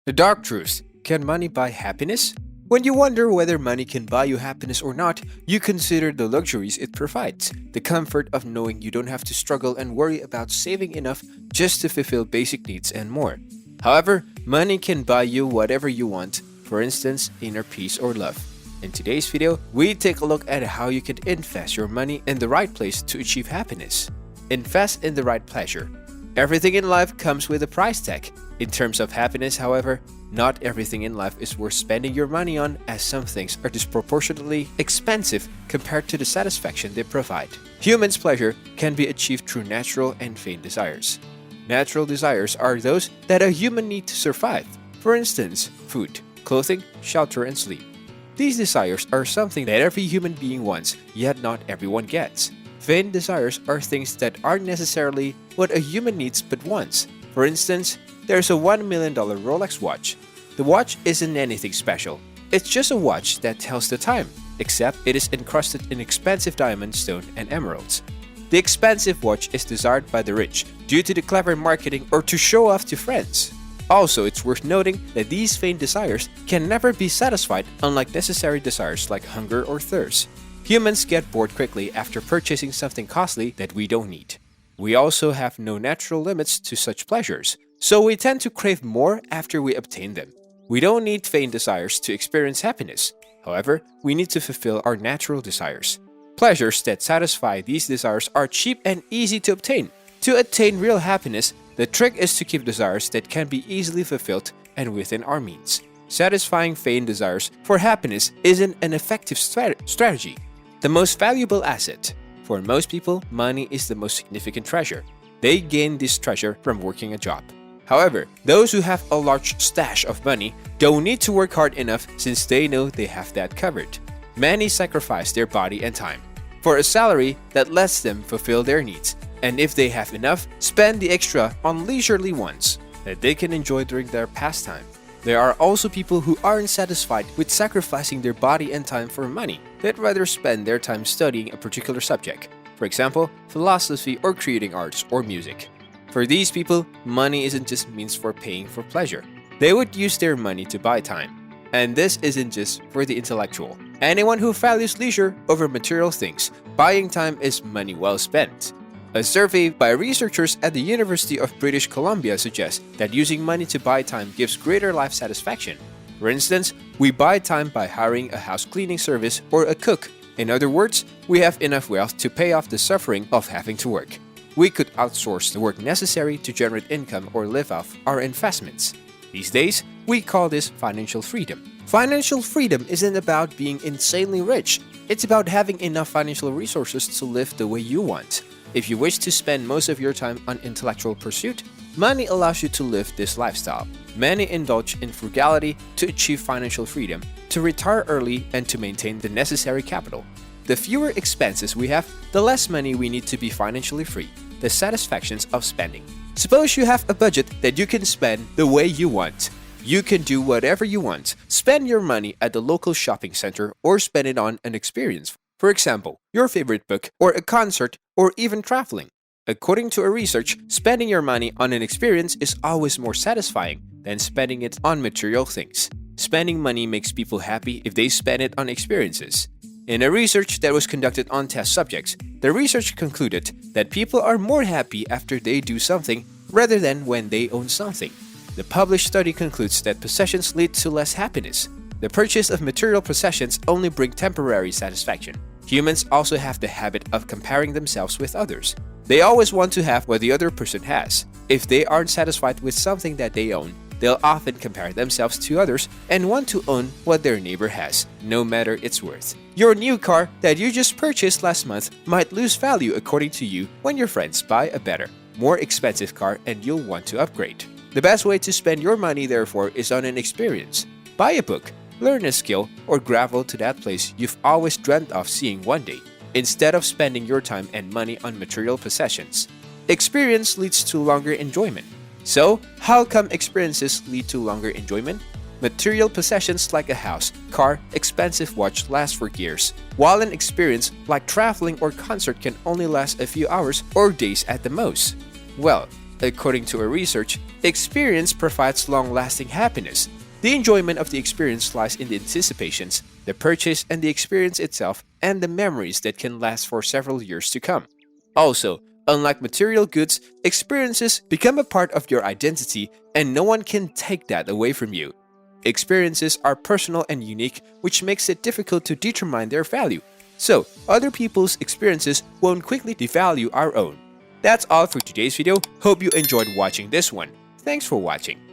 The dark truth: can money buy happiness? When you wonder whether money can buy you happiness or not, you consider the luxuries it provides, the comfort of knowing you don't have to struggle and worry about saving enough just to fulfill basic needs and more. However, money can buy you whatever you want, for instance, inner peace or love. In today's video, we take a look at how you can invest your money in the right place to achieve happiness. Invest in the right pleasure. Everything in life comes with a price tag. In terms of happiness, however, not everything in life is worth spending your money on, as some things are disproportionately expensive compared to the satisfaction they provide. Humans' pleasure can be achieved through natural and feigned desires. Natural desires are those that a human needs to survive. For instance, food, clothing, shelter, and sleep. These desires are something that every human being wants, yet not everyone gets. Feigned desires are things that aren't necessarily what a human needs but wants. For instance, there's a $1 million Rolex watch. The watch isn't anything special. It's just a watch that tells the time, except it is encrusted in expensive diamond, stone, and emeralds. The expensive watch is desired by the rich due to the clever marketing or to show off to friends. Also, it's worth noting that these feigned desires can never be satisfied, unlike necessary desires like hunger or thirst. Humans get bored quickly after purchasing something costly that we don't need. We also have no natural limits to such pleasures, so we tend to crave more after we obtain them. We don't need feigned desires to experience happiness. However, we need to fulfill our natural desires. Pleasures that satisfy these desires are cheap and easy to obtain. To attain real happiness, the trick is to keep desires that can be easily fulfilled and within our means. Satisfying feigned desires for happiness isn't an effective strategy. The most valuable asset. For most people, money is the most significant treasure. They gain this treasure from working a job. However, those who have a large stash of money don't need to work hard enough since they know they have that covered. Many sacrifice their body and time for a salary that lets them fulfill their needs, and if they have enough, spend the extra on leisurely ones that they can enjoy during their pastime. There are also people who aren't satisfied with sacrificing their body and time for money. They'd rather spend their time studying a particular subject, for example, philosophy or creating arts or music. For these people, money isn't just means for paying for pleasure. They would use their money to buy time. And this isn't just for the intellectual. Anyone who values leisure over material things, buying time is money well spent. A survey by researchers at the University of British Columbia suggests that using money to buy time gives greater life satisfaction. For instance, we buy time by hiring a house cleaning service or a cook. In other words, we have enough wealth to pay off the suffering of having to work. We could outsource the work necessary to generate income or live off our investments. These days, we call this financial freedom. Financial freedom isn't about being insanely rich. It's about having enough financial resources to live the way you want. If you wish to spend most of your time on intellectual pursuit, money allows you to live this lifestyle. Many indulge in frugality to achieve financial freedom, to retire early, and to maintain the necessary capital. The fewer expenses we have, the less money we need to be financially free. The satisfactions of spending. Suppose you have a budget that you can spend the way you want. You can do whatever you want. Spend your money at the local shopping center or spend it on an experience. For example, your favorite book or a concert or even traveling. According to a research, spending your money on an experience is always more satisfying than spending it on material things. Spending money makes people happy if they spend it on experiences. In a research that was conducted on test subjects, the research concluded that people are more happy after they do something rather than when they own something. The published study concludes that possessions lead to less happiness. The purchase of material possessions only bring temporary satisfaction. Humans also have the habit of comparing themselves with others. They always want to have what the other person has. If they aren't satisfied with something that they own, they'll often compare themselves to others and want to own what their neighbor has, no matter its worth. Your new car that you just purchased last month might lose value according to you when your friends buy a better, more expensive car and you'll want to upgrade. The best way to spend your money, therefore, is on an experience. Buy a book, learn a skill, or travel to that place you've always dreamt of seeing one day, instead of spending your time and money on material possessions. Experience leads to longer enjoyment. So, how come experiences lead to longer enjoyment? Material possessions like a house, car, expensive watch last for years, while an experience like traveling or concert can only last a few hours or days at the most. Well, According to a research, experience provides long-lasting happiness. The enjoyment of the experience lies in the anticipations, the purchase and the experience itself, and the memories that can last for several years to come. Also, unlike material goods, experiences become a part of your identity and no one can take that away from you. Experiences are personal and unique, which makes it difficult to determine their value. So, other people's experiences won't quickly devalue our own. That's all for today's video. Hope you enjoyed watching this one. Thanks for watching.